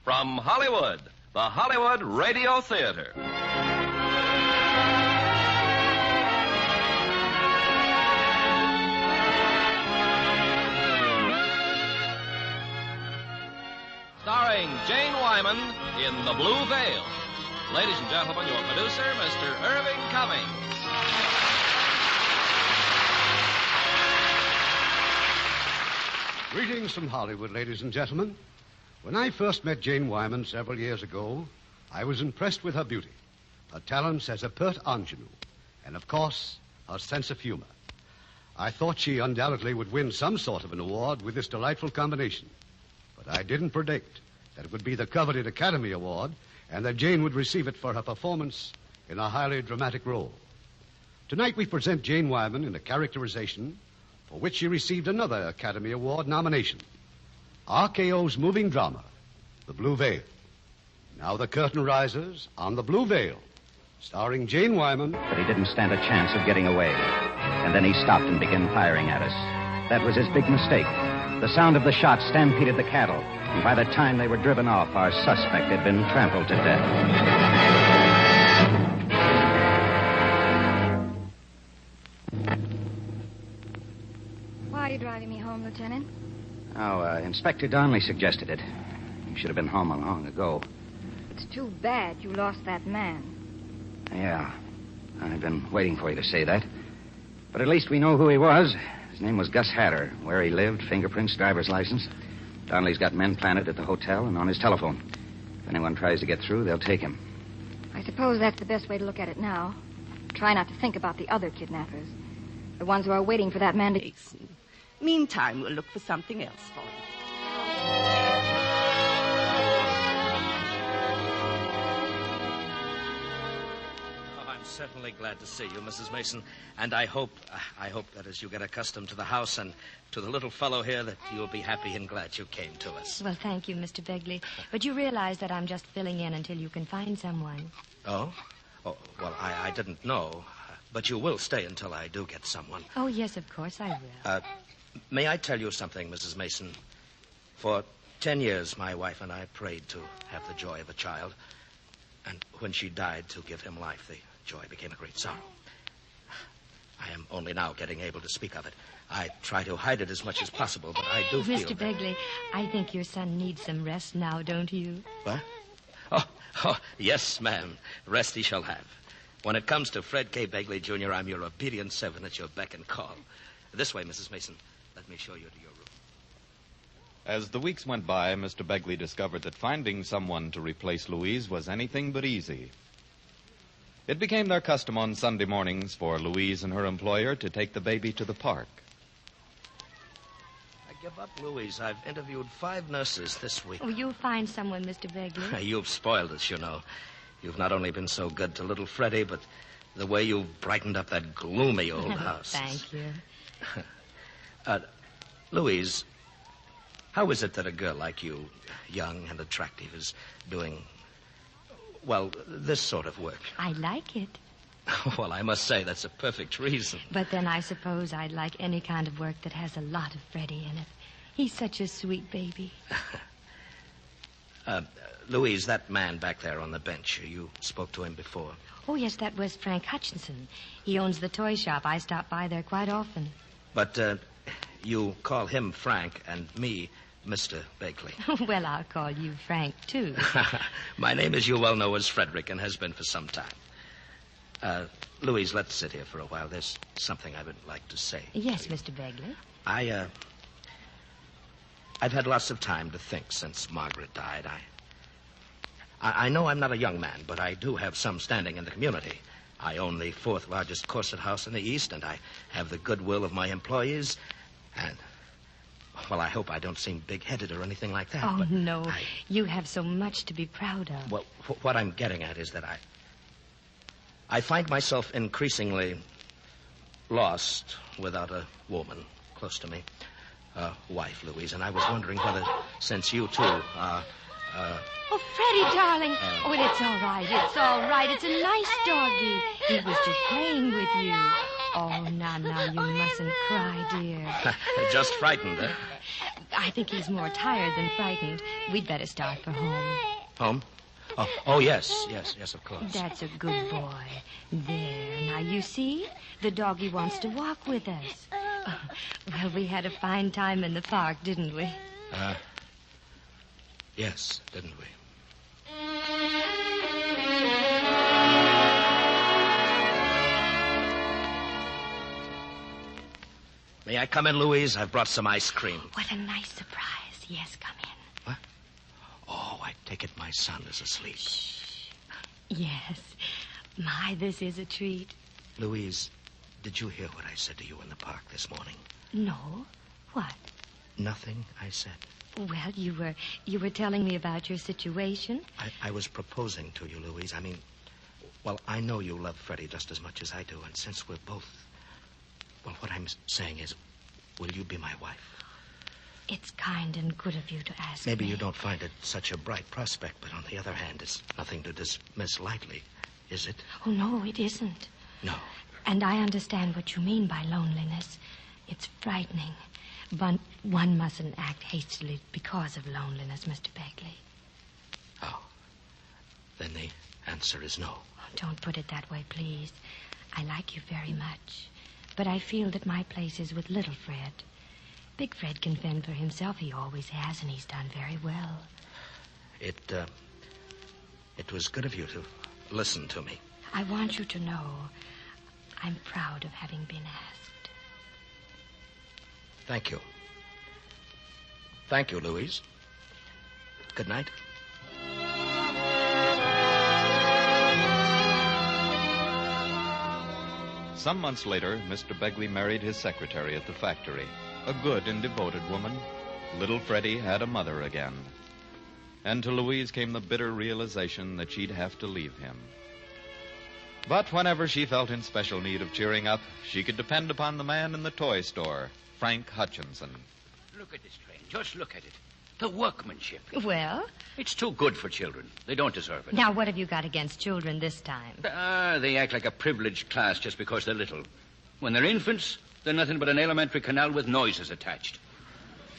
From Hollywood, the Hollywood Radio Theater. Starring Jane Wyman in The Blue Veil. Ladies and gentlemen, your producer, Mr. Irving Cummings. Greetings from Hollywood, ladies and gentlemen. When I first met Jane Wyman several years ago, I was impressed with her beauty, her talents as a pert ingenue, and, of course, her sense of humor. I thought she undoubtedly would win some sort of an award with this delightful combination. But I didn't predict that it would be the coveted Academy Award and that Jane would receive it for her performance in a highly dramatic role. Tonight we present Jane Wyman in a characterization for which she received another Academy Award nomination. RKO's moving drama, The Blue Veil. Now the curtain rises on The Blue Veil, starring Jane Wyman. But he didn't stand a chance of getting away. And then he stopped and began firing at us. That was his big mistake. The sound of the shot stampeded the cattle, and by the time they were driven off, our suspect had been trampled to death. Why are you driving me home, Lieutenant? Oh, Inspector Donnelly suggested it. You should have been home long ago. It's too bad you lost that man. Yeah, I've been waiting for you to say that. But at least we know who he was. His name was Gus Hatter. Where he lived, fingerprints, driver's license. Donnelly's got men planted at the hotel and on his telephone. If anyone tries to get through, they'll take him. I suppose that's the best way to look at it now. Try not to think about the other kidnappers. The ones who are waiting for that man to... Meantime, we'll look for something else for you. Well, I'm certainly glad to see you, Mrs. Mason. And I hope that as you get accustomed to the house and to the little fellow here, that you'll be happy and glad you came to us. Well, thank you, Mr. Begley. But you realize that I'm just filling in until you can find someone. Oh? Oh, well, I didn't know. But you will stay until I do get someone. Oh, yes, of course I will. May I tell you something, Mrs. Mason? For 10 years, my wife and I prayed to have the joy of a child. And when she died, to give him life, the joy became a great sorrow. I am only now getting able to speak of it. I try to hide it as much as possible, but I do feel... Mr. Begley, I think your son needs some rest now, don't you? What? Oh, yes, ma'am. Rest he shall have. When it comes to Fred K. Begley, Jr., I'm your obedient servant at your beck and call. This way, Mrs. Mason. Let me show you to your room. As the weeks went by, Mr. Begley discovered that finding someone to replace Louise was anything but easy. It became their custom on Sunday mornings for Louise and her employer to take the baby to the park. I give up, Louise. I've interviewed 5 nurses this week. Oh, you'll find someone, Mr. Begley. You've spoiled us, you know. You've not only been so good to little Freddie, but the way you've brightened up that gloomy old house. Thank you. Louise, how is it that a girl like you, young and attractive, is doing, well, this sort of work? I like it. Well, I must say that's a perfect reason. But then I suppose I'd like any kind of work that has a lot of Freddie in it. He's such a sweet baby. Louise, that man back there on the bench, you spoke to him before. Oh, yes, that was Frank Hutchinson. He owns the toy shop. I stop by there quite often. But you call him Frank and me Mr. Begley. Well, I'll call you Frank, too. My name, as you well know, is Frederick and has been for some time. Louise, let's sit here for a while. There's something I would like to say. Yes, Mr. Begley. I've had lots of time to think since Margaret died. I know I'm not a young man, but I do have some standing in the community. I own the 4th largest corset house in the East, and I have the goodwill of my employees. And, well, I hope I don't seem big-headed or anything like that. Oh, no. You have so much to be proud of. Well, what I'm getting at is that I find myself increasingly lost without a woman close to me. Wife, Louise, and I was wondering whether, since you two are... Oh, Freddie, darling. Oh, well, it's all right. It's all right. It's a nice doggy. He was just playing with you. Oh, now, you mustn't cry, dear. Just frightened, eh? I think he's more tired than frightened. We'd better start for home. Home? Oh, yes, of course. That's a good boy. There, now you see? The doggy wants to walk with us. Well, we had a fine time in the park, didn't we? Yes, didn't we? May I come in, Louise? I've brought some ice cream. What a nice surprise. Yes, come in. What? Oh, I take it my son is asleep. Shh. Yes. My, this is a treat. Louise, did you hear what I said to you in the park this morning? No. What? Nothing, I said. Well, you were telling me about your situation. I was proposing to you, Louise. I mean, well, I know you love Freddie just as much as I do, and since we're both... Well, what I'm saying is, will you be my wife? It's kind and good of you to ask Maybe me. you don't find it such a bright prospect, but on the other hand, it's nothing to dismiss lightly, is it? Oh, no, it isn't. No. And I understand what you mean by loneliness. It's frightening. But one mustn't act hastily because of loneliness, Mr. Begley. Oh. Then the answer is no. Oh, don't put it that way, please. I like you very much. But I feel that my place is with little Fred. Big Fred can fend for himself. He always has, and he's done very well. It was good of you to listen to me. I want you to know I'm proud of having been asked. Thank you. Thank you, Louise. Good night. Some months later, Mr. Begley married his secretary at the factory, a good and devoted woman. Little Freddie had a mother again. And to Louise came the bitter realization that she'd have to leave him. But whenever she felt in special need of cheering up, she could depend upon the man in the toy store, Frank Hutchinson. Look at this train. Just look at it. The workmanship. Well? It's too good for children. They don't deserve it. Now, what have you got against children this time? They act like a privileged class just because they're little. When they're infants, they're nothing but an alimentary canal with noises attached.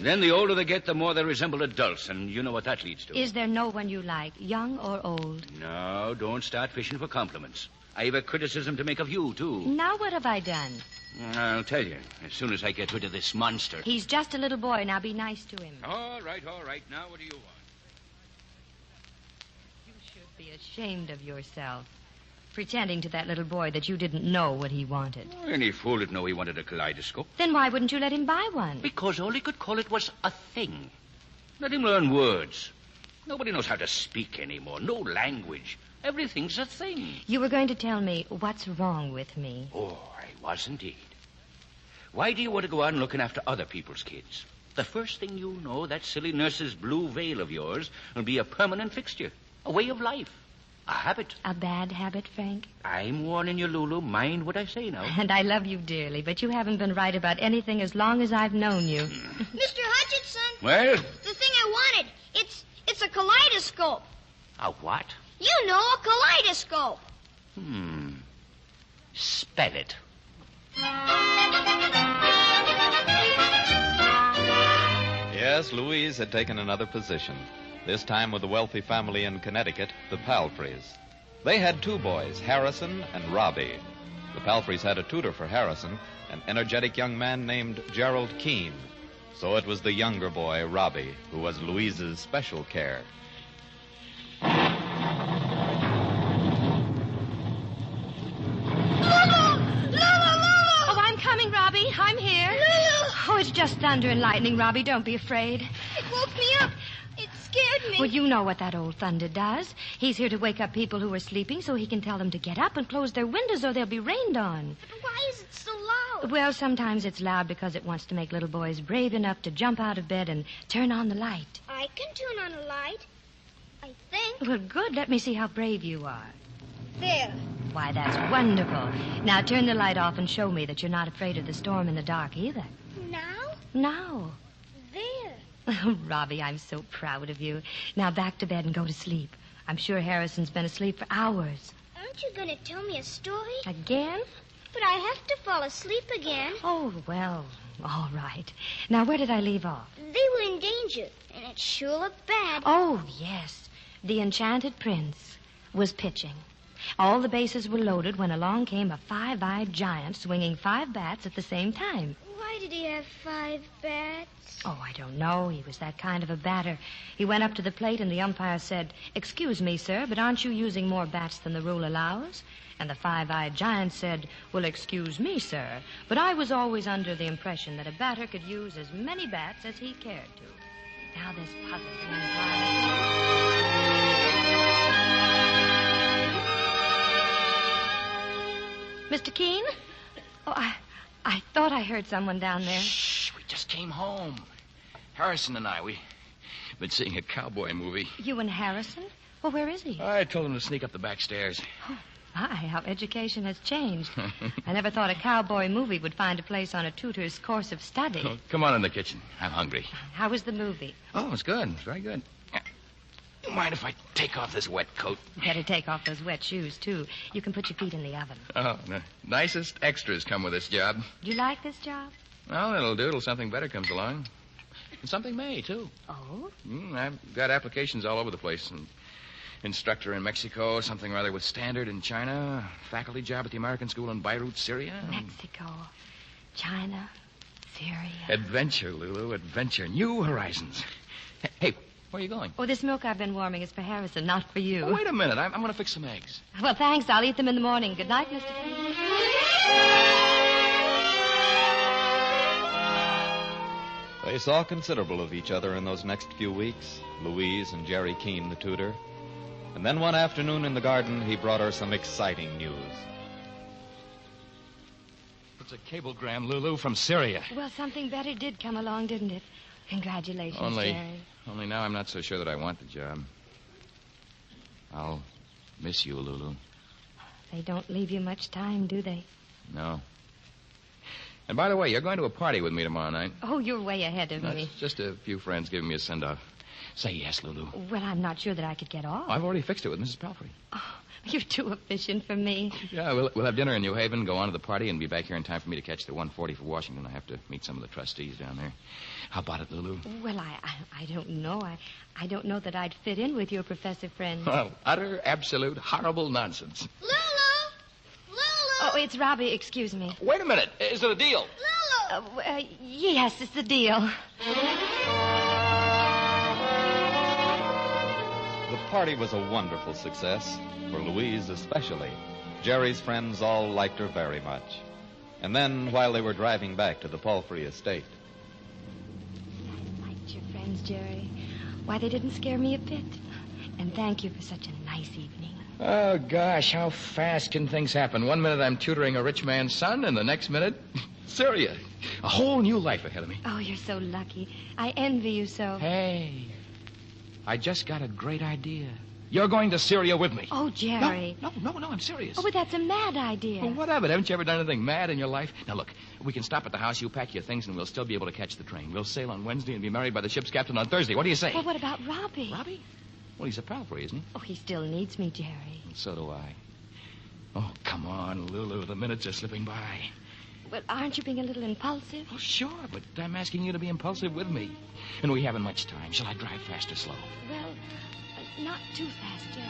Then the older they get, the more they resemble adults, and you know what that leads to. Is there no one you like, young or old? No, don't start fishing for compliments. I have a criticism to make of you, too. Now what have I done? I'll tell you, as soon as I get rid of this monster. He's just a little boy. Now be nice to him. All right. Now what do you want? You should be ashamed of yourself. Pretending to that little boy that you didn't know what he wanted. Any fool would know he wanted a kaleidoscope. Then why wouldn't you let him buy one? Because all he could call it was a thing. Let him learn words. Nobody knows how to speak anymore. No language. Everything's a thing. You were going to tell me what's wrong with me. Oh, I was indeed. Why do you want to go on looking after other people's kids? The first thing you know, that silly nurse's blue veil of yours will be a permanent fixture. A way of life. A habit. A bad habit, Frank? I'm warning you, Lulu. Mind what I say now. And I love you dearly, but you haven't been right about anything as long as I've known you. Mr. Hutchinson. Well? The thing I wanted. It's a kaleidoscope. A what? You know, a kaleidoscope. Spell it. Yes, Louise had taken another position, this time with a wealthy family in Connecticut, the Palfreys. They had two boys, Harrison and Robbie. The Palfreys had a tutor for Harrison, an energetic young man named Gerald Keene. So it was the younger boy, Robbie, who was Louise's special care. Oh, I'm coming, Robbie. I'm here. Oh, it's just thunder and lightning, Robbie. Don't be afraid. It woke me up. It scared me. Well, you know what that old thunder does. He's here to wake up people who are sleeping so he can tell them to get up and close their windows or they'll be rained on. But why is it so loud? Well, sometimes it's loud because it wants to make little boys brave enough to jump out of bed and turn on the light. I can turn on a light. I think. Well, good. Let me see how brave you are. There. Why, that's wonderful. Now turn the light off and show me that you're not afraid of the storm in the dark either. Now? Now. There. Oh, Robbie, I'm so proud of you. Now back to bed and go to sleep. I'm sure Harrison's been asleep for hours. Aren't you going to tell me a story? Again? But I have to fall asleep again. Oh, well, all right. Now, where did I leave off? They were in danger, and it sure looked bad. Oh, yes. The enchanted prince was pitching. All the bases were loaded when along came a five-eyed giant swinging 5 bats at the same time. Why did he have 5 bats? Oh, I don't know. He was that kind of a batter. He went up to the plate and the umpire said, "Excuse me, sir, but aren't you using more bats than the rule allows?" And the 5-eyed giant said, "Well, excuse me, sir, but I was always under the impression that a batter could use as many bats as he cared to." Now this puzzled the umpire. Mr. Keene? Oh, I thought I heard someone down there. Shh, we just came home. Harrison and I, we've been seeing a cowboy movie. You and Harrison? Well, where is he? I told him to sneak up the back stairs. Oh, my, how education has changed. I never thought a cowboy movie would find a place on a tutor's course of study. Oh, come on in the kitchen. I'm hungry. How was the movie? Oh, it's good. It's very good. Mind if I take off this wet coat? Better take off those wet shoes, too. You can put your feet in the oven. Oh, the nicest extras come with this job. Do you like this job? Well, it'll do till something better comes along. And something may, too. Oh? I've got applications all over the place. An instructor in Mexico, something rather with Standard in China, faculty job at the American School in Beirut, Syria. Mexico, China, Syria. Adventure, Lulu, adventure. New horizons. Hey, where are you going? Oh, this milk I've been warming is for Harrison, not for you. Oh, wait a minute. I'm going to fix some eggs. Well, thanks. I'll eat them in the morning. Good night, Mr. Keene. They saw considerable of each other in those next few weeks, Louise and Jerry Keene, the tutor. And then one afternoon in the garden, he brought her some exciting news. It's a cablegram, Lulu, from Syria. Well, something better did come along, didn't it? Congratulations, Jerry. Only now I'm not so sure that I want the job. I'll miss you, Lulu. They don't leave you much time, do they? No. And by the way, you're going to a party with me tomorrow night. Oh, you're way ahead of me. That's just a few friends giving me a send-off. Say yes, Lulu. Well, I'm not sure that I could get off. I've already fixed it with Mrs. Palfrey. Oh, you're too efficient for me. Yeah, we'll have dinner in New Haven, go on to the party, and be back here in time for me to catch the 140 for Washington. I have to meet some of the trustees down there. How about it, Lulu? Well, I don't know. I don't know that I'd fit in with your professor friend. Well, utter, absolute, horrible nonsense. Lulu! Lulu! Oh, it's Robbie. Excuse me. Wait a minute. Is it a deal? Lulu! Yes, it's the deal. The party was a wonderful success, for Louise especially. Jerry's friends all liked her very much. And then, while they were driving back to the Palfrey estate... I liked your friends, Jerry. Why, they didn't scare me a bit. And thank you for such a nice evening. Oh, gosh, how fast can things happen? One minute I'm tutoring a rich man's son, and the next minute, Syria. A whole new life ahead of me. Oh, you're so lucky. I envy you so. Hey, I just got a great idea. You're going to Syria with me. Oh, Jerry. No, I'm serious. Oh, but that's a mad idea. Well, what of it? Haven't you ever done anything mad in your life? Now, look, we can stop at the house, you pack your things, and we'll still be able to catch the train. We'll sail on Wednesday and be married by the ship's captain on Thursday. What do you say? Well, what about Robbie? Robbie? Well, he's a Palfrey, isn't he? Oh, he still needs me, Jerry. And so do I. Oh, come on, Lulu. The minutes are slipping by. Well, aren't you being a little impulsive? Oh, sure, but I'm asking you to be impulsive with me. And we haven't much time. Shall I drive fast or slow? Well, not too fast, Jerry.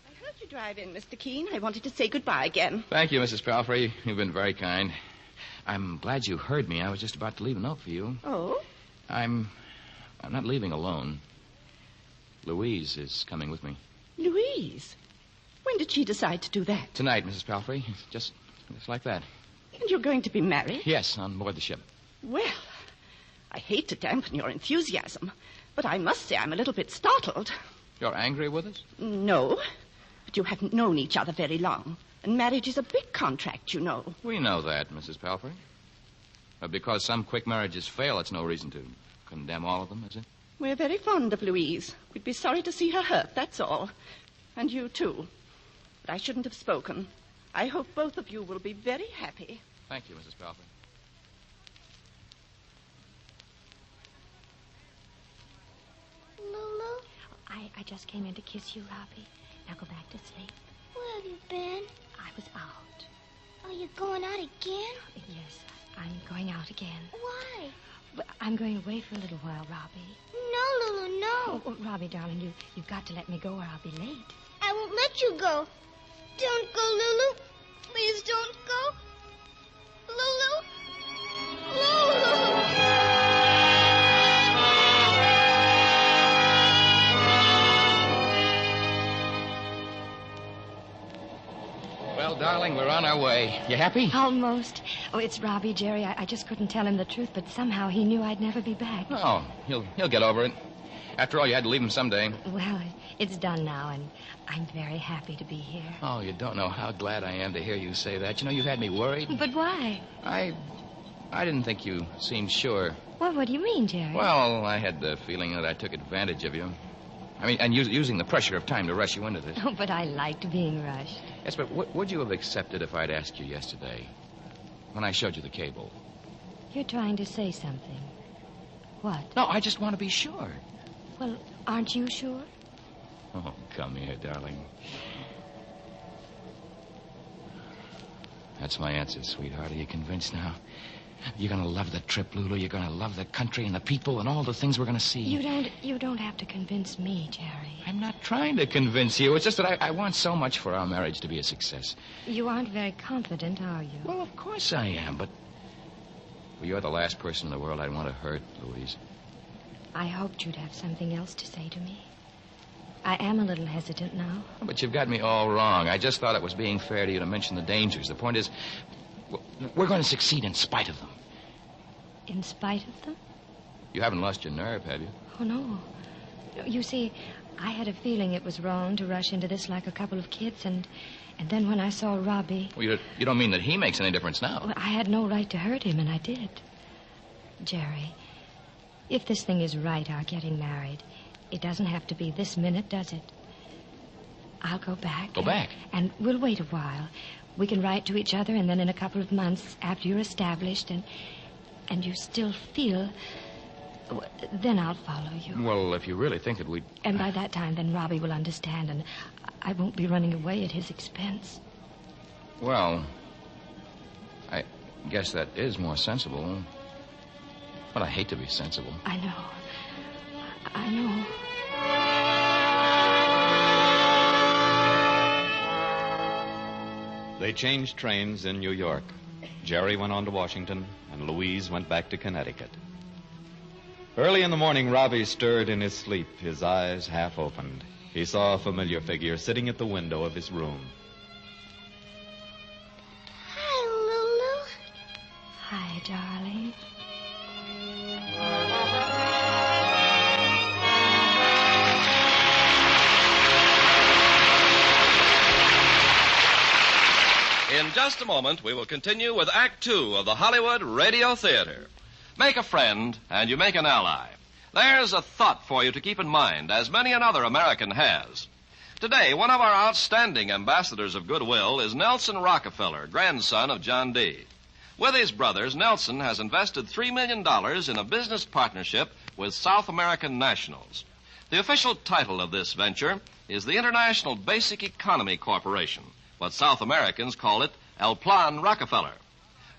I heard you drive in, Mr. Keene. I wanted to say goodbye again. Thank you, Mrs. Palfrey. You've been very kind. I'm glad you heard me. I was just about to leave a note for you. Oh? I'm not leaving alone. Louise is coming with me. Louise? When did she decide to do that? Tonight, Mrs. Palfrey. Just like that. And you're going to be married? Yes, on board the ship. Well, I hate to dampen your enthusiasm, but I must say I'm a little bit startled. You're angry with us? No, but you haven't known each other very long. And marriage is a big contract, you know. We know that, Mrs. Palfrey. But because some quick marriages fail, it's no reason to condemn all of them, is it? We're very fond of Louise. We'd be sorry to see her hurt, that's all. And you, too. But I shouldn't have spoken. I hope both of you will be very happy. Thank you, Mrs. Palfrey. Lulu? I just came in to kiss you, Robbie. Now go back to sleep. Where have you been? I was out. Are you going out again? Yes, I'm going out again. Why? But I'm going away for a little while, Robbie. No, Lulu, no. Oh, Robbie, darling, you've got to let me go or I'll be late. I won't let you go. Don't go, Lulu. Please don't go. Lulu. Lulu. Well, darling, we're on our way. You happy? Almost. Oh, it's Robbie, Jerry. I just couldn't tell him the truth, but somehow he knew I'd never be back. Oh, he'll get over it. After all, you had to leave him someday. Well, it's done now, and I'm very happy to be here. Oh, you don't know how glad I am to hear you say that. You know, you've had me worried. But why? I didn't think you seemed sure. Well, what do you mean, Jerry? Well, I had the feeling that I took advantage of you. I mean, and using the pressure of time to rush you into this. Oh, but I liked being rushed. Yes, but would you have accepted if I'd asked you yesterday, when I showed you the cable? You're trying to say something. What? No, I just want to be sure. Well, aren't you sure? Oh, come here, darling. That's my answer, sweetheart. Are you convinced now? You're going to love the trip, Lulu. You're going to love the country and the people and all the things we're going to see. You don't have to convince me, Jerry. I'm not trying to convince you. It's just that I want so much for our marriage to be a success. You aren't very confident, are you? Well, of course I am, but you're the last person in the world I'd want to hurt, Louise. I hoped you'd have something else to say to me. I am a little hesitant now. But you've got me all wrong. I just thought it was being fair to you to mention the dangers. The point is, we're going to succeed in spite of them. In spite of them? You haven't lost your nerve, have you? Oh, no. You see, I had a feeling it was wrong to rush into this like a couple of kids, and then when I saw Robbie... Well, you don't mean that he makes any difference now? Well, I had no right to hurt him, and I did. Jerry, if this thing is right, our getting married, it doesn't have to be this minute, does it? I'll go back. Go back? And we'll wait a while. We can write to each other, and then in a couple of months, after you're established and you still feel... Then I'll follow you. Well, if you really think that we'd... And by that time, then Robbie will understand, and I won't be running away at his expense. Well, I guess that is more sensible. But I hate to be sensible. I know. I know. They changed trains in New York. Jerry went on to Washington, and Louise went back to Connecticut. Early in the morning, Robbie stirred in his sleep, his eyes half opened. He saw a familiar figure sitting at the window of his room. Hi, Lulu. Hi, darling. In just a moment, we will continue with Act Two of the Hollywood Radio Theater. Make a friend, and you make an ally. There's a thought for you to keep in mind, as many another American has. Today, one of our outstanding ambassadors of goodwill is Nelson Rockefeller, grandson of John D. With his brothers, Nelson has invested $3 million in a business partnership with South American nationals. The official title of this venture is the International Basic Economy Corporation, but South Americans call it El Plan Rockefeller.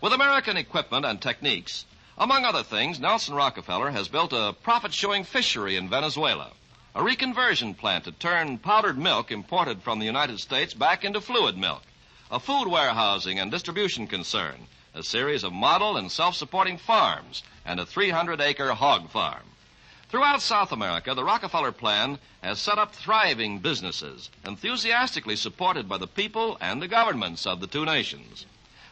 With American equipment and techniques, among other things, Nelson Rockefeller has built a profit-showing fishery in Venezuela, a reconversion plant to turn powdered milk imported from the United States back into fluid milk, a food warehousing and distribution concern, a series of model and self-supporting farms, and a 300-acre hog farm. Throughout South America, the Rockefeller plan has set up thriving businesses, enthusiastically supported by the people and the governments of the two nations.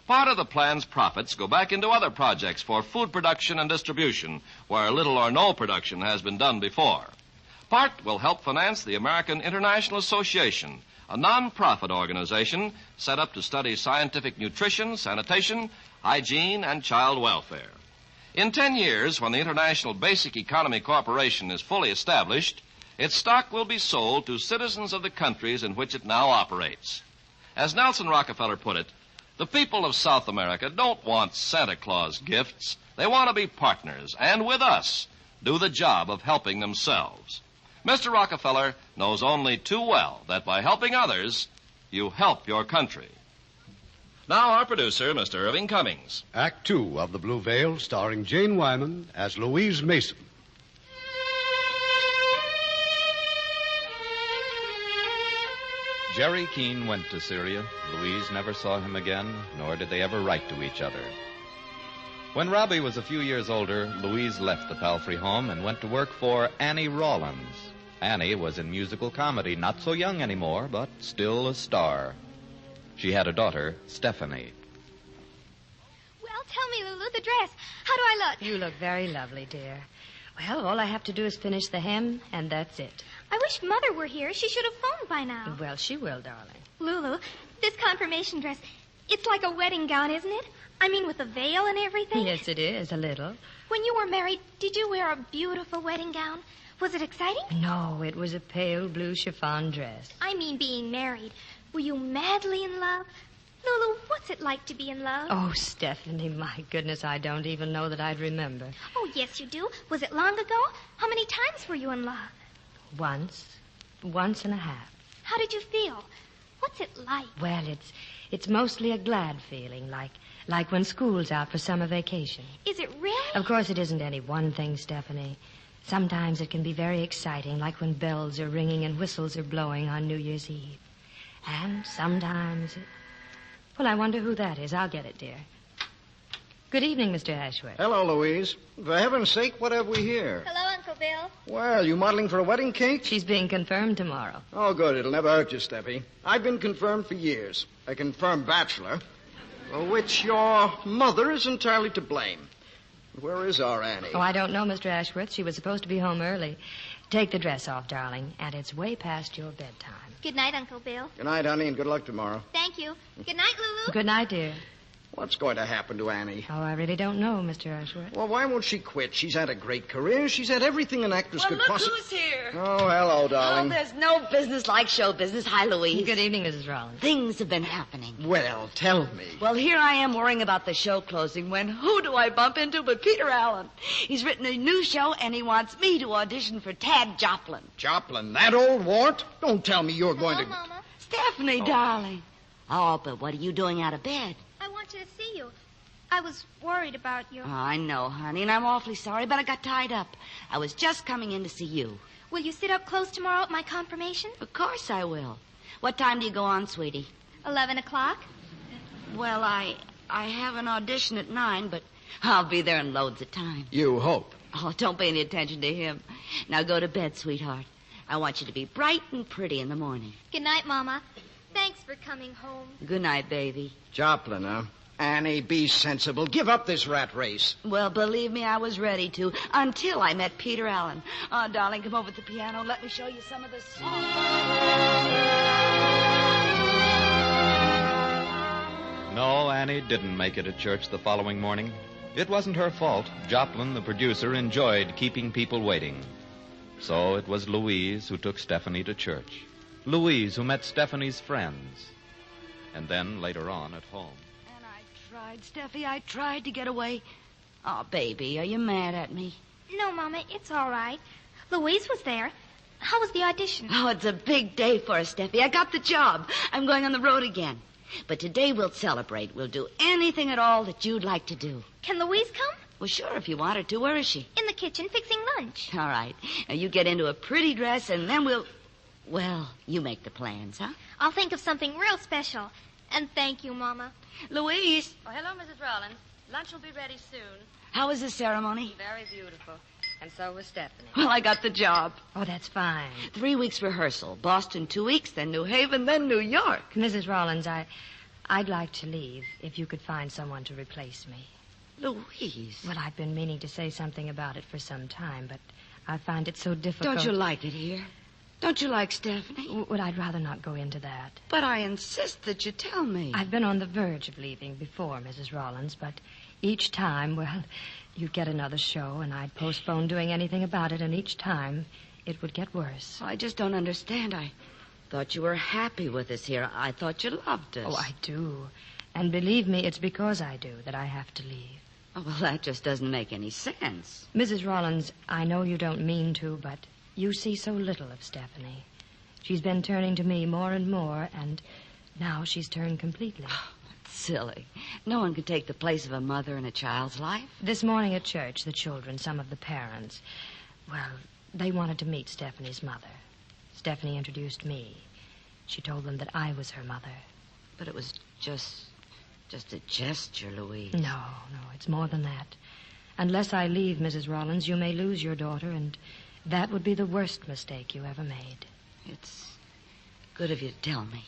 Part of the plan's profits go back into other projects for food production and distribution, where little or no production has been done before. Part will help finance the American International Association, a non-profit organization set up to study scientific nutrition, sanitation, hygiene, and child welfare. In 10 years, when the International Basic Economy Corporation is fully established, its stock will be sold to citizens of the countries in which it now operates. As Nelson Rockefeller put it, the people of South America don't want Santa Claus gifts. They want to be partners, and with us, do the job of helping themselves. Mr. Rockefeller knows only too well that by helping others, you help your country. Now, our producer, Mr. Irving Cummings. Act 2 of The Blue Veil, starring Jane Wyman as Louise Mason. Jerry Keene went to Syria. Louise never saw him again, nor did they ever write to each other. When Robbie was a few years older, Louise left the Palfrey home and went to work for Annie Rawlins. Annie was in musical comedy, not so young anymore, but still a star. She had a daughter, Stephanie. Well, tell me, Lulu, the dress. How do I look? You look very lovely, dear. Well, all I have to do is finish the hem, and that's it. I wish Mother were here. She should have phoned by now. Well, she will, darling. Lulu, this confirmation dress, it's like a wedding gown, isn't it? I mean, with a veil and everything. Yes, it is, a little. When you were married, did you wear a beautiful wedding gown? Was it exciting? No, it was a pale blue chiffon dress. I mean being married. Were you madly in love? Lulu, what's it like to be in love? Oh, Stephanie, my goodness, I don't even know that I'd remember. Oh, yes, you do. Was it long ago? How many times were you in love? Once and a half. How did you feel? What's it like? Well, it's mostly a glad feeling, like when school's out for summer vacation. Is it really? Of course, it isn't any one thing, Stephanie. Sometimes it can be very exciting, like when bells are ringing and whistles are blowing on New Year's Eve. And sometimes Well, I wonder who that is. I'll get it, dear. Good evening, Mr. Ashworth. Hello, Louise. For heaven's sake, what have we here? Hello, Uncle Bill. Well, you modeling for a wedding cake? She's being confirmed tomorrow. Oh, good. It'll never hurt you, Steffi. I've been confirmed for years. A confirmed bachelor, for which your mother is entirely to blame. Where is our Annie? Oh, I don't know, Mr. Ashworth. She was supposed to be home early. Take the dress off, darling, and it's way past your bedtime. Good night, Uncle Bill. Good night, honey, and good luck tomorrow. Thank you. Good night, Lulu. Good night, dear. What's going to happen to Annie? Oh, I really don't know, Mr. Ashworth. Well, why won't she quit? She's had a great career. She's had everything an actress could look possibly... who's here. Oh, hello, darling. Oh, there's no business like show business. Hi, Louise. Good evening, Mrs. Rollins. Things have been happening. Well, tell me. Well, here I am worrying about the show closing when who do I bump into but Peter Allen? He's written a new show and he wants me to audition for Tad Joplin. Joplin, that old wart? Don't tell me you're going to... Mama. Stephanie, darling. Oh, but what are you doing out of bed? I want you to see you. I was worried about you. Oh, I know, honey, and I'm awfully sorry, but I got tied up. I was just coming in to see you. Will you sit up close tomorrow at my confirmation? Of course I will. What time do you go on, sweetie? 11 o'clock. Well, I have an audition at 9, but I'll be there in loads of time. You hope. Oh, don't pay any attention to him. Now go to bed, sweetheart. I want you to be bright and pretty in the morning. Good night, Mama. Thanks for coming home. Good night, baby. Joplin, huh? Annie, be sensible. Give up this rat race. Well, believe me, I was ready to, until I met Peter Allen. Oh, darling, come over to the piano. Let me show you some of the songs. No, Annie didn't make it to church the following morning. It wasn't her fault. Joplin, the producer, enjoyed keeping people waiting. So it was Louise who took Stephanie to church. Louise who met Stephanie's friends. And then, later on, at home. And I tried, Steffi. I tried to get away. Oh, baby, are you mad at me? No, Mama, it's all right. Louise was there. How was the audition? Oh, it's a big day for us, Steffi. I got the job. I'm going on the road again. But today we'll celebrate. We'll do anything at all that you'd like to do. Can Louise come? Well, sure, if you want her to. Where is she? In the kitchen fixing lunch. All right. Now, you get into a pretty dress, and then we'll... Well, you make the plans, huh? I'll think of something real special. And thank you, Mama. Louise. Oh, hello, Mrs. Rollins. Lunch will be ready soon. How was the ceremony? Very beautiful. And so was Stephanie. Well, I got the job. Oh, that's fine. 3 weeks rehearsal. Boston 2 weeks, then New Haven, then New York. Mrs. Rollins, I'd like to leave if you could find someone to replace me. Louise. Well, I've been meaning to say something about it for some time, but I find it so difficult. Don't you like it here? Don't you like Stephanie? Well, I'd rather not go into that. But I insist that you tell me. I've been on the verge of leaving before, Mrs. Rollins, but each time, well, you'd get another show, and I'd postpone doing anything about it, and each time it would get worse. I just don't understand. I thought you were happy with us here. I thought you loved us. Oh, I do. And believe me, it's because I do that I have to leave. Oh, well, that just doesn't make any sense. Mrs. Rollins, I know you don't mean to, but You see so little of Stephanie. She's been turning to me more and more, and now she's turned completely. Silly. No one can take the place of a mother in a child's life. This morning at church, the children, some of the parents, well, they wanted to meet Stephanie's mother. Stephanie introduced me. She told them that I was her mother. But it was just a gesture, Louise. No, it's more than that. Unless I leave, Mrs. Rollins, you may lose your daughter, and that would be the worst mistake you ever made. It's good of you to tell me.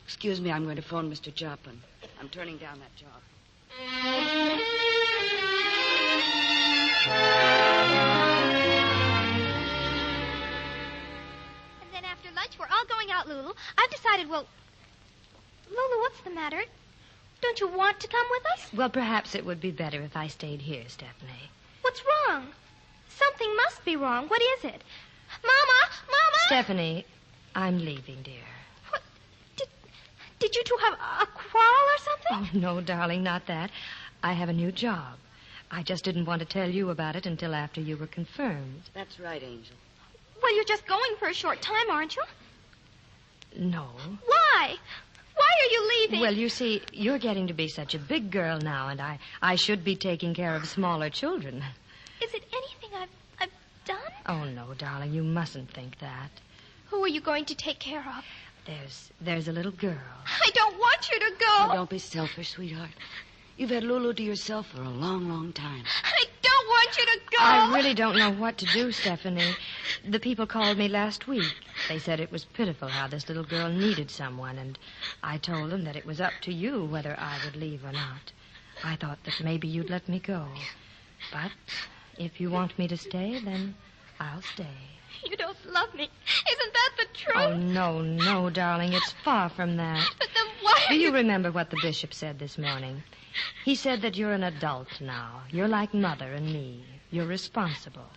Excuse me, I'm going to phone Mr. Joplin. I'm turning down that job. And then after lunch, we're all going out, Lulu. I've decided, well... Lulu, what's the matter? Don't you want to come with us? Well, perhaps it would be better if I stayed here, Stephanie. What's wrong? Something must be wrong. What is it? Mama! Stephanie, I'm leaving, dear. What? Did you two have a quarrel or something? Oh, no, darling, not that. I have a new job. I just didn't want to tell you about it until after you were confirmed. That's right, Angel. Well, you're just going for a short time, aren't you? No. Why? Why are you leaving? Well, you see, you're getting to be such a big girl now, and I should be taking care of smaller children. Is it anything I've done? Oh, no, darling, you mustn't think that. Who are you going to take care of? There's a little girl. I don't want you to go. Oh, don't be selfish, sweetheart. You've had Lulu to yourself for a long, long time. I don't want you to go. I really don't know what to do, Stephanie. The people called me last week. They said it was pitiful how this little girl needed someone, and I told them that it was up to you whether I would leave or not. I thought that maybe you'd let me go. But if you want me to stay, then I'll stay. You don't love me. Isn't that the truth? Oh, no, darling. It's far from that. But then why Do you remember what the bishop said this morning? He said that you're an adult now. You're like Mother and me. You're responsible.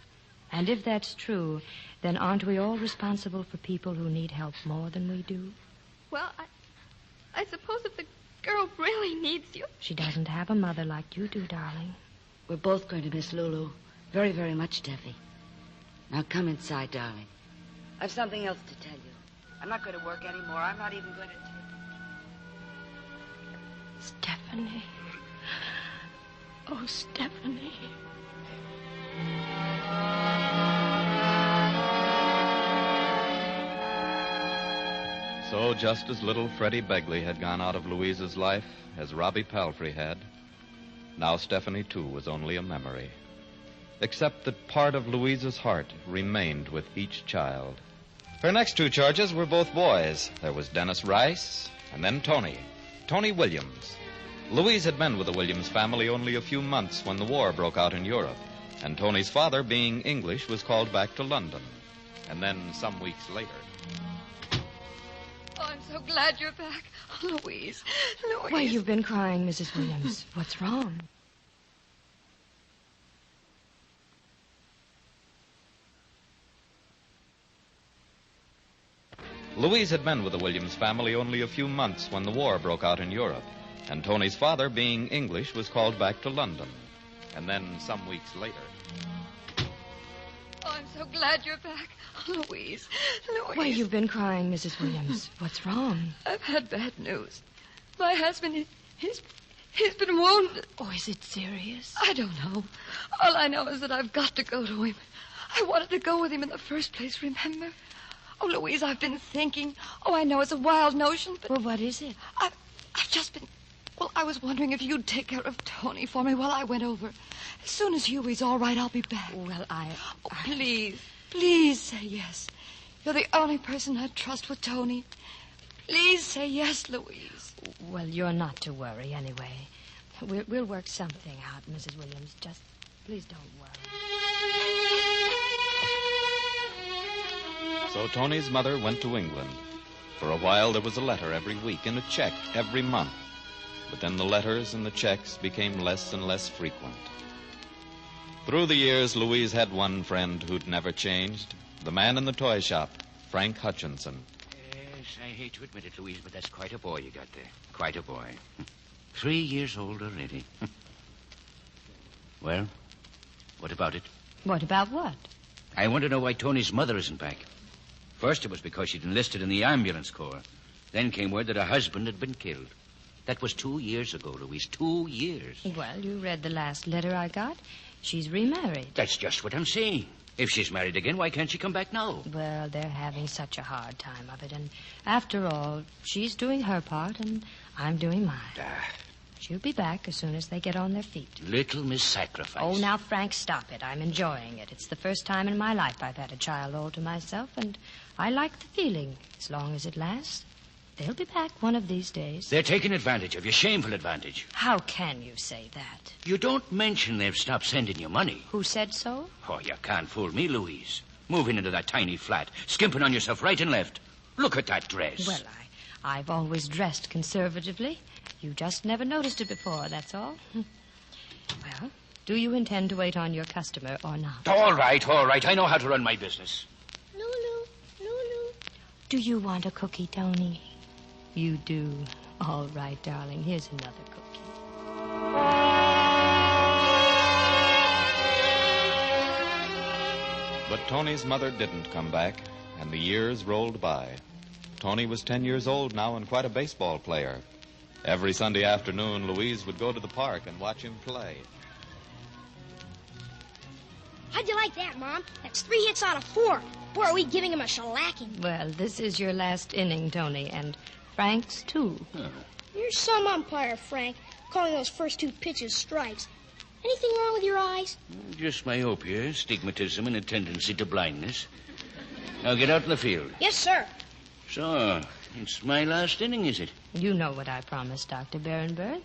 And if that's true, then aren't we all responsible for people who need help more than we do? Well, I suppose if the girl really needs you. She doesn't have a mother like you do, darling. We're both going to miss Lulu very, very much, Steffi. Now come inside, darling. I've something else to tell you. I'm not going to work anymore. I'm not even going to... Stephanie. Oh, Stephanie. So just as little Freddie Begley had gone out of Louise's life as Robbie Palfrey had, now Stephanie, too, was only a memory. Except that part of Louise's heart remained with each child. Her next two charges were both boys. There was Dennis Rice and then Tony Williams. Louise had been with the Williams family only a few months when the war broke out in Europe, and Tony's father, being English, was called back to London. And then some weeks later... Oh, I'm so glad you're back. Oh, Louise. Why, you've been crying, Mrs. Williams. What's wrong? Louise had been with the Williams family only a few months when the war broke out in Europe, and Tony's father, being English, was called back to London. And then some weeks later... Oh, I'm so glad you're back. Oh, Louise. Why, you've been crying, Mrs. Williams. What's wrong? I've had bad news. My husband, he's been wounded. Oh, is it serious? I don't know. All I know is that I've got to go to him. I wanted to go with him in the first place, remember? Oh, Louise, I've been thinking. Oh, I know it's a wild notion, but... Well, what is it? I've just been... Well, I was wondering if you'd take care of Tony for me while I went over. As soon as Huey's all right, I'll be back. Well, Oh, please say yes. You're the only person I trust with Tony. Please say yes, Louise. Well, you're not to worry anyway. We'll work something out, Mrs. Williams. Just please don't worry. So Tony's mother went to England. For a while, there was a letter every week and a check every month. But then the letters and the checks became less and less frequent. Through the years, Louise had one friend who'd never changed. The man in the toy shop, Frank Hutchinson. Yes, I hate to admit it, Louise, but that's quite a boy you got there. Quite a boy. 3 years old already. Well, what about it? What about what? I want to know why Tony's mother isn't back. First, it was because she'd enlisted in the ambulance corps. Then came word that her husband had been killed. That was 2 years ago, Louise. 2 years. Well, you read the last letter I got. She's remarried. That's just what I'm saying. If she's married again, why can't she come back now? Well, they're having such a hard time of it. And after all, she's doing her part and I'm doing mine. She'll be back as soon as they get on their feet. Little Miss Sacrifice. Oh, now, Frank, stop it. I'm enjoying it. It's the first time in my life I've had a child all to myself, and I like the feeling, as long as it lasts. They'll be back one of these days. They're taking advantage of you, shameful advantage. How can you say that? You don't mention they've stopped sending you money. Who said so? Oh, you can't fool me, Louise. Moving into that tiny flat, skimping on yourself right and left. Look at that dress. Well, I've always dressed conservatively. You just never noticed it before, that's all. Well, do you intend to wait on your customer or not? All right. I know how to run my business. Lulu. Do you want a cookie, Tony? You do. All right, darling. Here's another cookie. But Tony's mother didn't come back, and the years rolled by. Tony was 10 years old now and quite a baseball player. Every Sunday afternoon, Louise would go to the park and watch him play. How'd you like that, Mom? That's 3 hits out of 4. Boy, are we giving him a shellacking. Well, this is your last inning, Tony, and Frank's too. Oh. You're some umpire, Frank, calling those first 2 pitches strikes. Anything wrong with your eyes? Just myopia, stigmatism, and a tendency to blindness. Now get out in the field. Yes, sir. So, it's my last inning, is it? You know what I promised, Dr. Berenberg.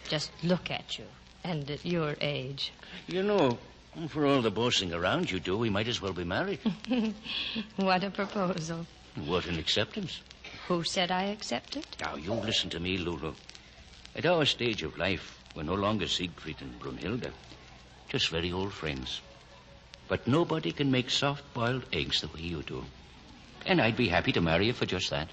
Just look at you, and at your age. You know, for all the boasting around you do, we might as well be married. What a proposal. What an acceptance. Who said I accepted? Now, you listen to me, Lulu. At our stage of life, we're no longer Siegfried and Brunhilde. Just very old friends. But nobody can make soft-boiled eggs the way you do. And I'd be happy to marry you for just that.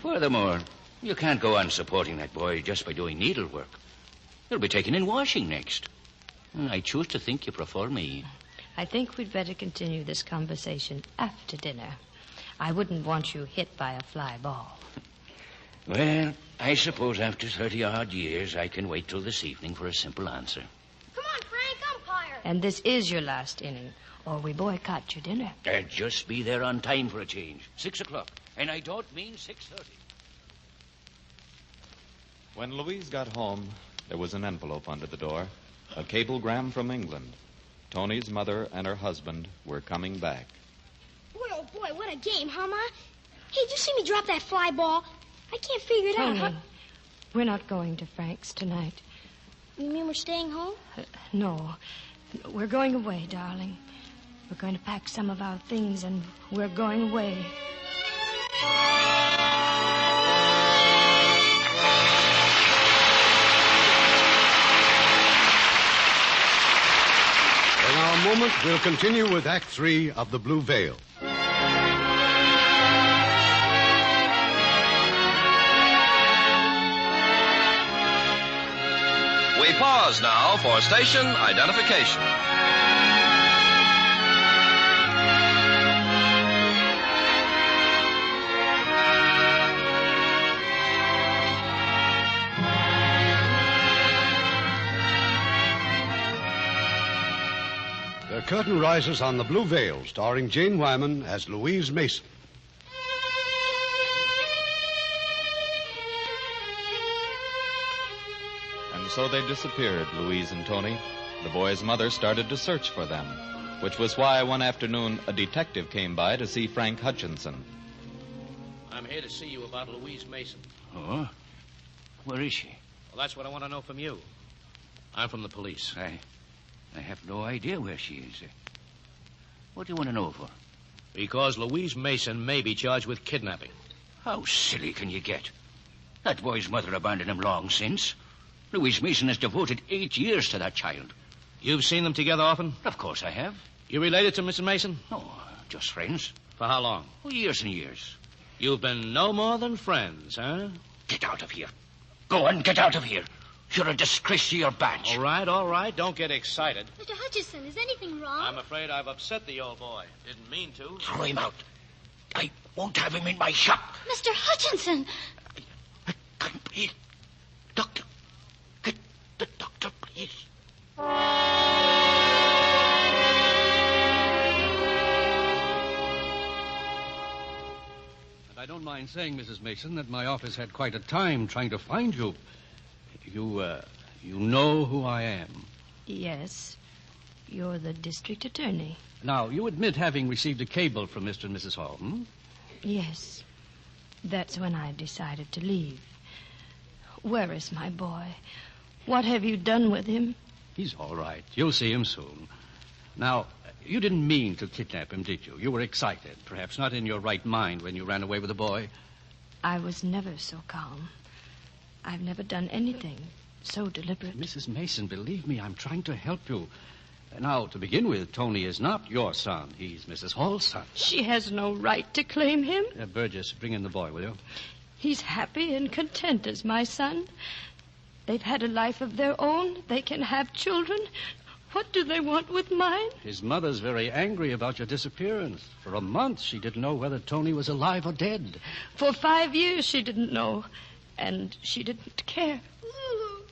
Furthermore, you can't go on supporting that boy just by doing needlework. You'll be taken in washing next. I choose to think you prefer me. I think we'd better continue this conversation after dinner. I wouldn't want you hit by a fly ball. Well, I suppose after 30-odd years, I can wait till this evening for a simple answer. Come on, Frank, umpire. And this is your last inning, or we boycott your dinner. I'd just be there on time for a change. 6 o'clock. And I don't mean 6:30. When Louise got home, there was an envelope under the door. A cablegram from England. Tony's mother and her husband were coming back. Boy, oh boy, what a game, huh, Ma? Hey, did you see me drop that fly ball? I can't figure it out. Tony, we're not going to Frank's tonight. You mean we're staying home? No. We're going away, darling. We're going to pack some of our things, and we're going away. In a moment, we'll continue with Act 3 of The Blue Veil. We pause now for station identification. The curtain rises on The Blue Veil, starring Jane Wyman as Louise Mason. And so they disappeared, Louise and Tony. The boy's mother started to search for them, which was why one afternoon a detective came by to see Frank Hutchinson. I'm here to see you about Louise Mason. Oh? Where is she? Well, that's what I want to know from you. I'm from the police. I have no idea where she is. What do you want to know for? Because Louise Mason may be charged with kidnapping. How silly can you get? That boy's mother abandoned him long since. Louise Mason has devoted 8 years to that child. You've seen them together often? Of course I have. You related to Mrs. Mason? No, just friends. For how long? Oh, years and years. You've been no more than friends, huh? Get out of here. Go on, get out of here. You're a disgrace to your batch. All right. Don't get excited. Mr. Hutchison, is anything wrong? I'm afraid I've upset the old boy. Didn't mean to. Throw him out. I won't have him in my shop. Mr. Hutchinson! I can't breathe. Doctor. Get the doctor, please. I don't mind saying, Mrs. Mason, that my office had quite a time trying to find you. You know who I am. Yes. You're the district attorney. Now, you admit having received a cable from Mr. and Mrs. Hall, hmm? Yes. That's when I decided to leave. Where is my boy? What have you done with him? He's all right. You'll see him soon. Now, you didn't mean to kidnap him, did you? You were excited, perhaps not in your right mind when you ran away with the boy. I was never so calm. I've never done anything so deliberate. Mrs. Mason, believe me, I'm trying to help you. Now, to begin with, Tony is not your son. He's Mrs. Hall's son. She has no right to claim him. Burgess, bring in the boy, will you? He's happy and content as my son. They've had a life of their own. They can have children. What do they want with mine? His mother's very angry about your disappearance. For a month, she didn't know whether Tony was alive or dead. For 5 years, she didn't know. And she didn't care. Lulu.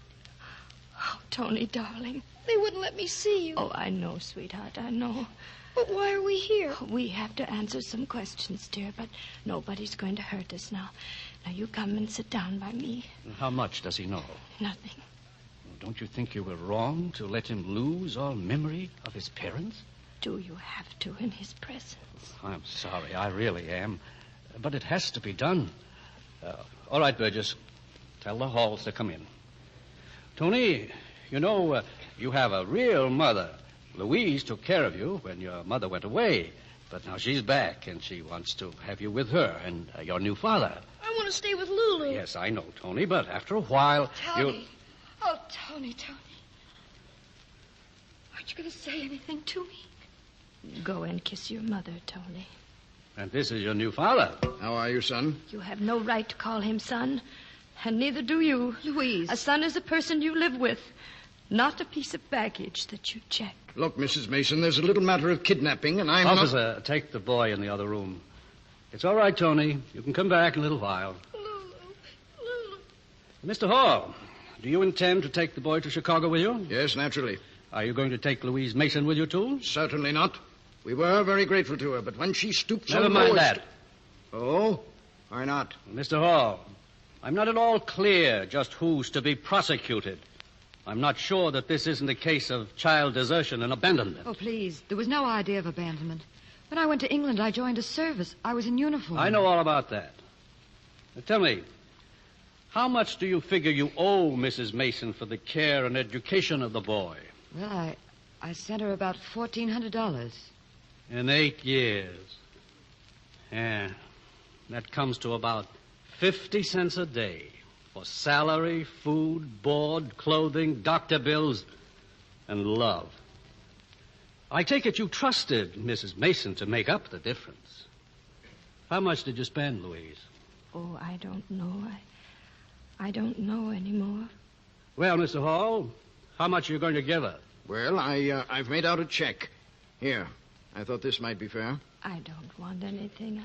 Oh, Tony, darling. They wouldn't let me see you. Oh, I know, sweetheart, I know. But why are we here? We have to answer some questions, dear, but nobody's going to hurt us now. Now, you come and sit down by me. How much does he know? Nothing. Don't you think you were wrong to let him lose all memory of his parents? Do you have to in his presence? I'm sorry, I really am. But it has to be done. All right, Burgess. Tell the Halls to come in. Tony, you know, you have a real mother. Louise took care of you when your mother went away. But now she's back, and she wants to have you with her and your new father. I want to stay with Lulu. Yes, I know, Tony, but after a while... Tony. Oh, Tony. Aren't you going to say anything to me? Go and kiss your mother, Tony. And this is your new father. How are you, son? You have no right to call him son, and neither do you. Louise. A son is a person you live with, not a piece of baggage that you check. Look, Mrs. Mason, there's a little matter of kidnapping, and I'm Officer, take the boy in the other room. It's all right, Tony. You can come back in a little while. Lulu. Mr. Hall, do you intend to take the boy to Chicago with you? Yes, naturally. Are you going to take Louise Mason with you, too? Certainly not. We were very grateful to her, but when she stooped so Never mind low that. Oh? Why not? Mr. Hall, I'm not at all clear just who's to be prosecuted. I'm not sure that this isn't a case of child desertion and abandonment. Oh, please. There was no idea of abandonment. When I went to England, I joined a service. I was in uniform. I know all about that. Now, tell me, how much do you figure you owe Mrs. Mason for the care and education of the boy? Well, I sent her about $1,400. In 8 years. Yeah. That comes to about 50 cents a day for salary, food, board, clothing, doctor bills, and love. I take it you trusted Mrs. Mason to make up the difference. How much did you spend, Louise? Oh, I don't know. I don't know anymore. Well, Mr. Hall, how much are you going to give her? Well, I've made out a check. Here. I thought this might be fair. I don't want anything.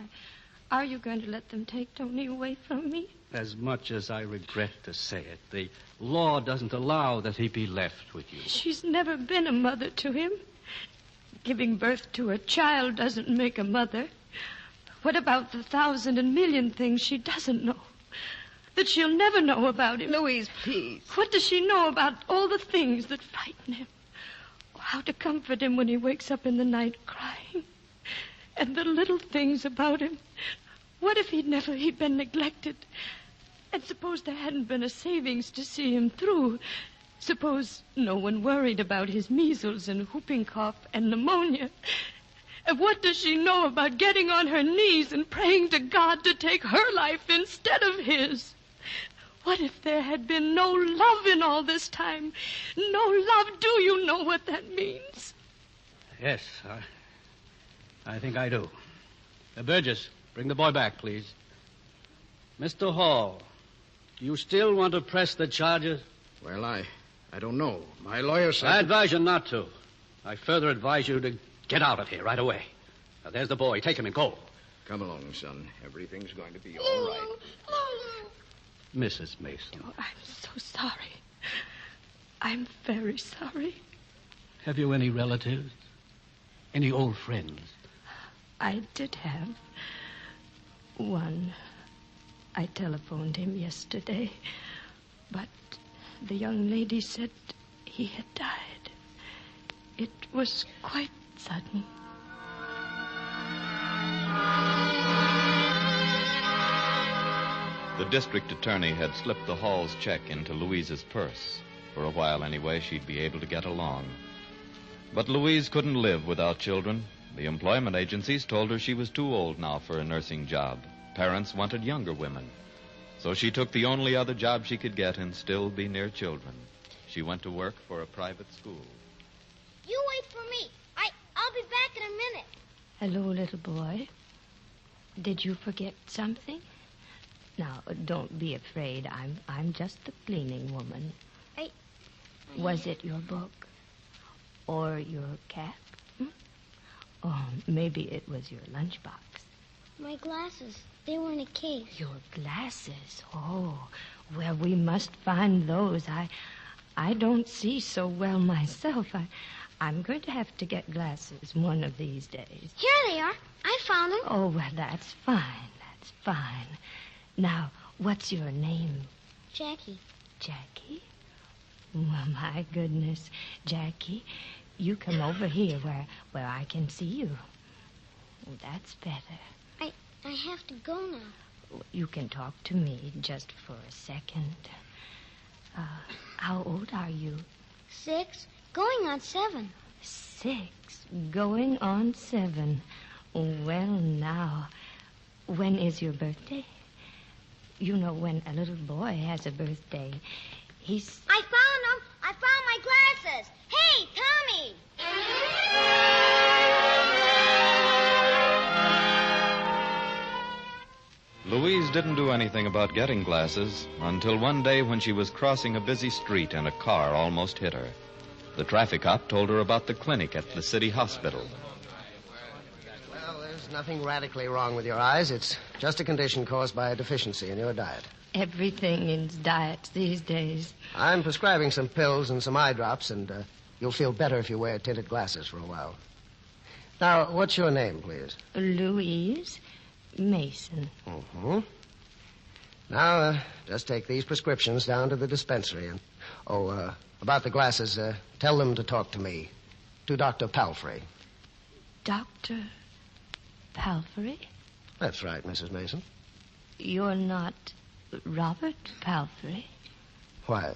Are you going to let them take Tony away from me? As much as I regret to say it, the law doesn't allow that he be left with you. She's never been a mother to him. Giving birth to a child doesn't make a mother. What about the 1,000 and million things she doesn't know? That she'll never know about him? Louise, please. What does she know about all the things that frighten him? How to comfort him when he wakes up in the night crying. And the little things about him. What if he'd been neglected? And suppose there hadn't been a savings to see him through. Suppose no one worried about his measles and whooping cough and pneumonia. And what does she know about getting on her knees and praying to God to take her life instead of his? What if there had been no love in all this time? No love, do you know what that means? Yes, I think I do. Burgess, bring the boy back, please. Mr. Hall, do you still want to press the charges? Well, I don't know. My lawyer said... I advise you not to. I further advise you to get out of here right away. Now, there's the boy. Take him and go. Come along, son. Everything's going to be all right. Mrs. Mason. Oh, I'm so sorry. I'm very sorry. Have you any relatives? Any old friends? I did have one. I telephoned him yesterday, but the young lady said he had died. It was quite sudden. The district attorney had slipped the Hall's check into Louise's purse. For a while, anyway, she'd be able to get along. But Louise couldn't live without children. The employment agencies told her she was too old now for a nursing job. Parents wanted younger women. So she took the only other job she could get and still be near children. She went to work for a private school. You wait for me. I'll be back in a minute. Hello, little boy. Did you forget something? Now, don't be afraid. I'm just the cleaning woman. Was it your book? Or your cap? Oh, maybe it was your lunchbox. My glasses. They were in a case. Your glasses? Oh, well, we must find those. I don't see so well myself. I'm going to have to get glasses one of these days. Here they are. I found them. Oh, well, that's fine. That's fine. Now, what's your name? Jackie. Jackie? Well, my goodness. Jackie, you come over here where I can see you. Oh, that's better. I have to go now. You can talk to me just for a second. How old are you? 6, going on 7. 6, going on 7. Well, now, when is your birthday? You know, when a little boy has a birthday, he's... I found them. I found my glasses. Hey, Tommy! Louise didn't do anything about getting glasses until one day when she was crossing a busy street and a car almost hit her. The traffic cop told her about the clinic at the city hospital. Well, there's nothing radically wrong with your eyes. It's just a condition caused by a deficiency in your diet. Everything in diets these days. I'm prescribing some pills and some eye drops, and you'll feel better if you wear tinted glasses for a while. Now, what's your name, please? Louise Mason. Mm-hmm. Now, just take these prescriptions down to the dispensary. And, about the glasses, tell them to talk to me, to Dr. Palfrey. Dr. Palfrey? That's right, Mrs. Mason. You're not Robert Palfrey? Why,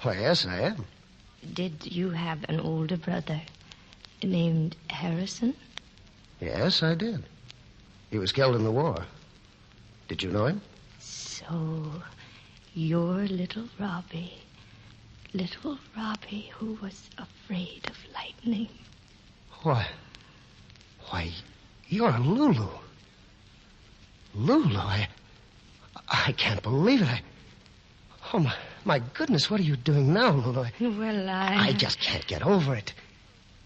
yes, I am. Did you have an older brother named Harrison? Yes, I did. He was killed in the war. Did you know him? So, you're little Robbie. Little Robbie who was afraid of lightning. Why, you're Lulu. Lulu, I can't believe it. Oh, my goodness, what are you doing now, Lulu? Well, I just can't get over it.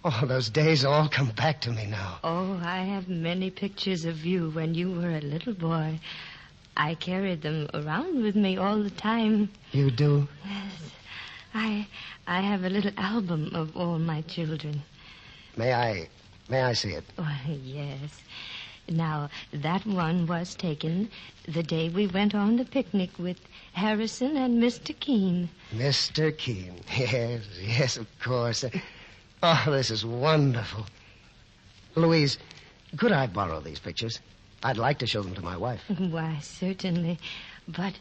Oh, those days all come back to me now. Oh, I have many pictures of you when you were a little boy. I carried them around with me all the time. You do? Yes. I have a little album of all my children. May I see it? Oh, yes. Now, that one was taken the day we went on the picnic with Harrison and Mr. Keene. Mr. Keene. Yes, of course. Oh, this is wonderful. Louise, could I borrow these pictures? I'd like to show them to my wife. Why, certainly. But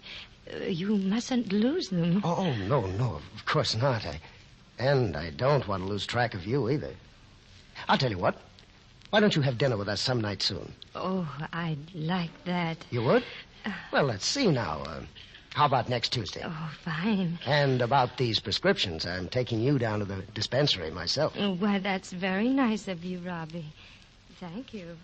you mustn't lose them. Oh, no, of course not. And I don't want to lose track of you either. I'll tell you what. Why don't you have dinner with us some night soon? Oh, I'd like that. You would? Well, let's see now. How about next Tuesday? Oh, fine. And about these prescriptions, I'm taking you down to the dispensary myself. Why, that's very nice of you, Robbie. Thank you.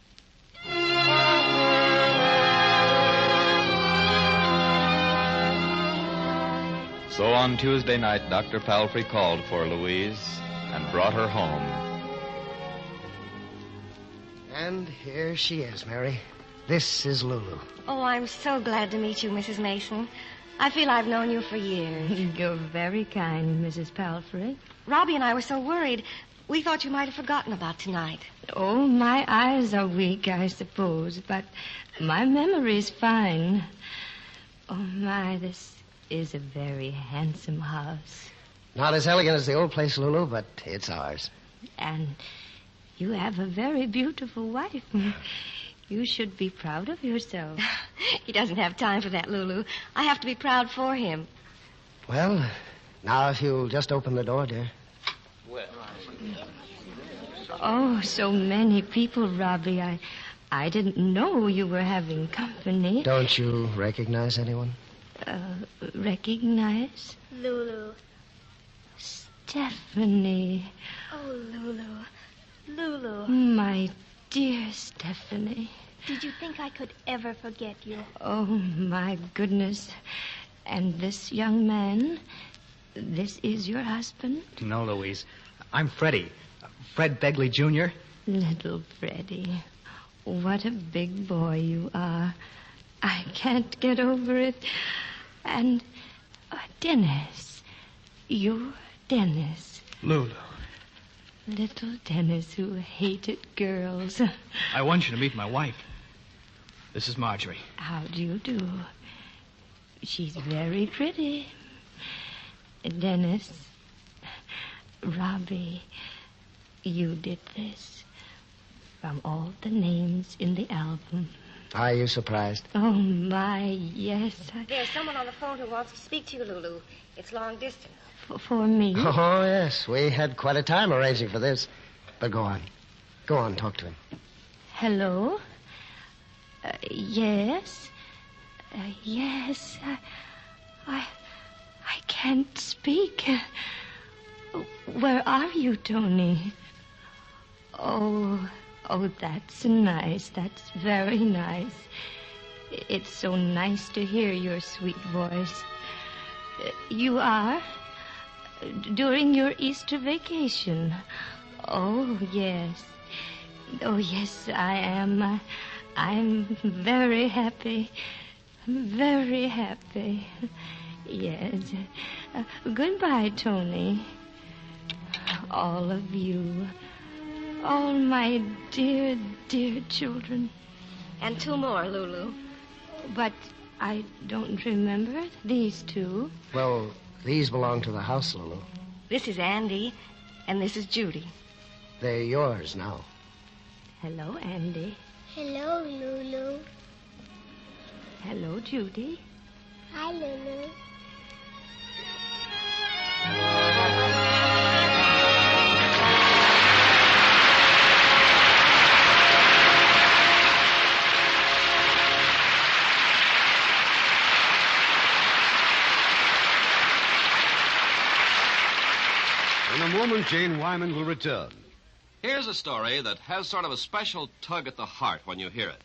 So on Tuesday night, Dr. Palfrey called for Louise and brought her home. And here she is, Mary. This is Lulu. Oh, I'm so glad to meet you, Mrs. Mason. I feel I've known you for years. You're very kind, Mrs. Palfrey. Robbie and I were so worried. We thought you might have forgotten about tonight. Oh, my eyes are weak, I suppose, but my memory's fine. Oh, my, this is a very handsome house. Not as elegant as the old place, Lulu, but it's ours. And you have a very beautiful wife. You should be proud of yourself. He doesn't have time for that, Lulu. I have to be proud for him. Well, now if you'll just open the door, dear. Oh, so many people, Robbie. I didn't know you were having company. Don't you recognize anyone? Recognize? Lulu. Stephanie. Oh, Lulu. Lulu. My dear Stephanie. Did you think I could ever forget you? Oh, my goodness. And this young man, this is your husband? No, Louise. I'm Freddie. Fred Begley, Jr. Little Freddie. What a big boy you are. I can't get over it. And Dennis. You're Dennis. Lulu. Little Dennis who hated girls. I want you to meet my wife. This is Marjorie. How do you do? She's very pretty. Dennis. Robbie. You did this. From all the names in the album. Are you surprised? Oh, my, yes. There's someone on the phone who wants to speak to you, Lulu. It's long distance. For me? Oh, yes. We had quite a time arranging for this. But go on. Go on, talk to him. Hello? Yes? Yes. I can't speak. Where are you, Tony? Oh, that's nice. That's very nice. It's so nice to hear your sweet voice. You are? During your Easter vacation? Oh, yes. Oh, yes, I am. I'm very happy. Very happy. Yes. Goodbye, Tony. All of you. All my dear, dear children. And two more, Lulu. But I don't remember these two. Well, these belong to the house, Lulu. This is Andy, and this is Judy. They're yours now. Hello, Andy. Hello, Lulu. Hello, Judy. Hi, Lulu. In a moment, Jane Wyman will return. Here's a story that has sort of a special tug at the heart when you hear it.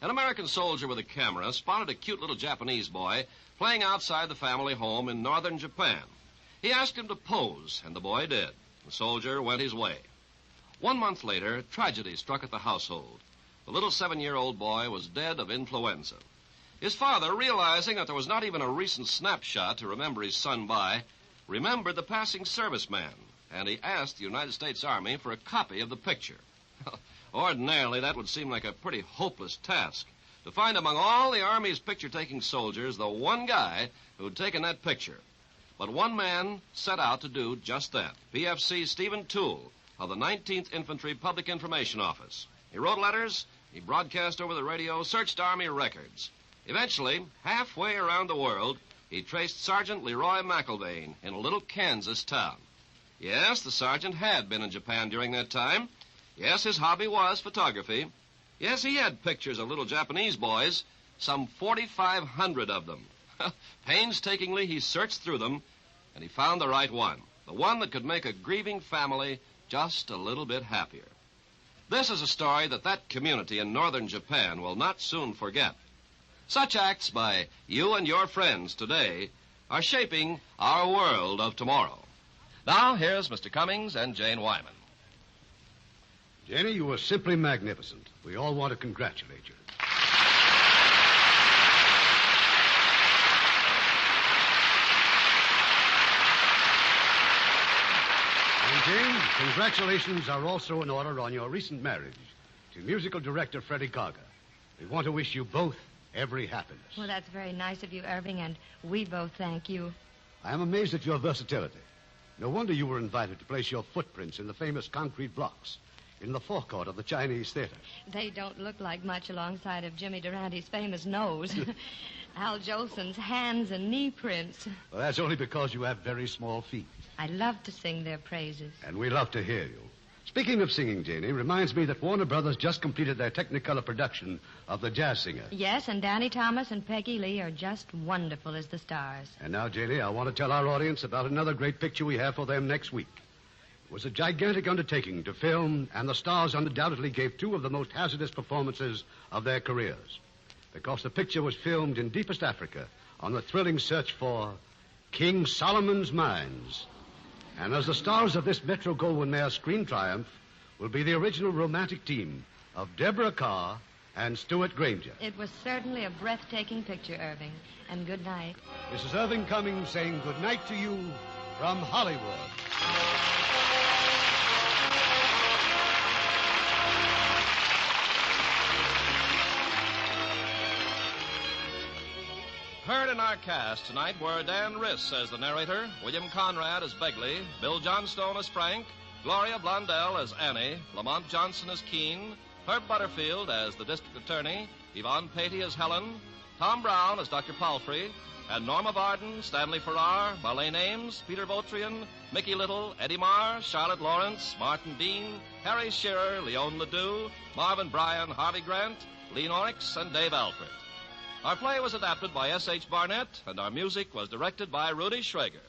An American soldier with a camera spotted a cute little Japanese boy playing outside the family home in northern Japan. He asked him to pose, and the boy did. The soldier went his way. 1 month later, tragedy struck at the household. The little 7-year-old boy was dead of influenza. His father, realizing that there was not even a recent snapshot to remember his son by, remembered the passing serviceman, and he asked the United States Army for a copy of the picture. Ordinarily, that would seem like a pretty hopeless task, to find among all the Army's picture-taking soldiers the one guy who'd taken that picture. But one man set out to do just that, PFC Stephen Toole of the 19th Infantry Public Information Office. He wrote letters, he broadcast over the radio, searched Army records. Eventually, halfway around the world, he traced Sergeant Leroy McIlvaine in a little Kansas town. Yes, the sergeant had been in Japan during that time. Yes, his hobby was photography. Yes, he had pictures of little Japanese boys, some 4,500 of them. Painstakingly, he searched through them, and he found the right one, the one that could make a grieving family just a little bit happier. This is a story that community in northern Japan will not soon forget. Such acts by you and your friends today are shaping our world of tomorrow. Now, here's Mr. Cummings and Jane Wyman. Janie, you were simply magnificent. We all want to congratulate you. And Jane, congratulations are also in order on your recent marriage to musical director Freddie Carger. We want to wish you both every happiness. Well, that's very nice of you, Irving, and we both thank you. I am amazed at your versatility. No wonder you were invited to place your footprints in the famous concrete blocks in the forecourt of the Chinese Theater. They don't look like much alongside of Jimmy Durante's famous nose. Al Jolson's hands and knee prints. Well, that's only because you have very small feet. I love to sing their praises. And we love to hear you. Speaking of singing, Janie, reminds me that Warner Brothers just completed their Technicolor production of The Jazz Singer. Yes, and Danny Thomas and Peggy Lee are just wonderful as the stars. And now, Janie, I want to tell our audience about another great picture we have for them next week. It was a gigantic undertaking to film, and the stars undoubtedly gave two of the most hazardous performances of their careers, because the picture was filmed in deepest Africa on the thrilling search for King Solomon's Mines. And as the stars of this Metro-Goldwyn-Mayer screen triumph will be the original romantic team of Deborah Carr and Stuart Granger. It was certainly a breathtaking picture, Irving. And good night. This is Irving Cummings saying good night to you from Hollywood. Heard in our cast tonight were Dan Riss as the narrator, William Conrad as Begley, Bill Johnstone as Frank, Gloria Blondell as Annie, Lamont Johnson as Keene, Herb Butterfield as the district attorney, Yvonne Patey as Helen, Tom Brown as Dr. Palfrey, and Norma Varden, Stanley Farrar, Marlene Ames, Peter Votrian, Mickey Little, Eddie Marr, Charlotte Lawrence, Martin Bean, Harry Shearer, Leon Ledoux, Marvin Bryan, Harvey Grant, Lee Norix, and Dave Alfred. Our play was adapted by S.H. Barnett, and our music was directed by Rudy Schrager.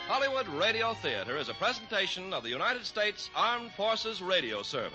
Hollywood Radio Theater is a presentation of the United States Armed Forces Radio Service.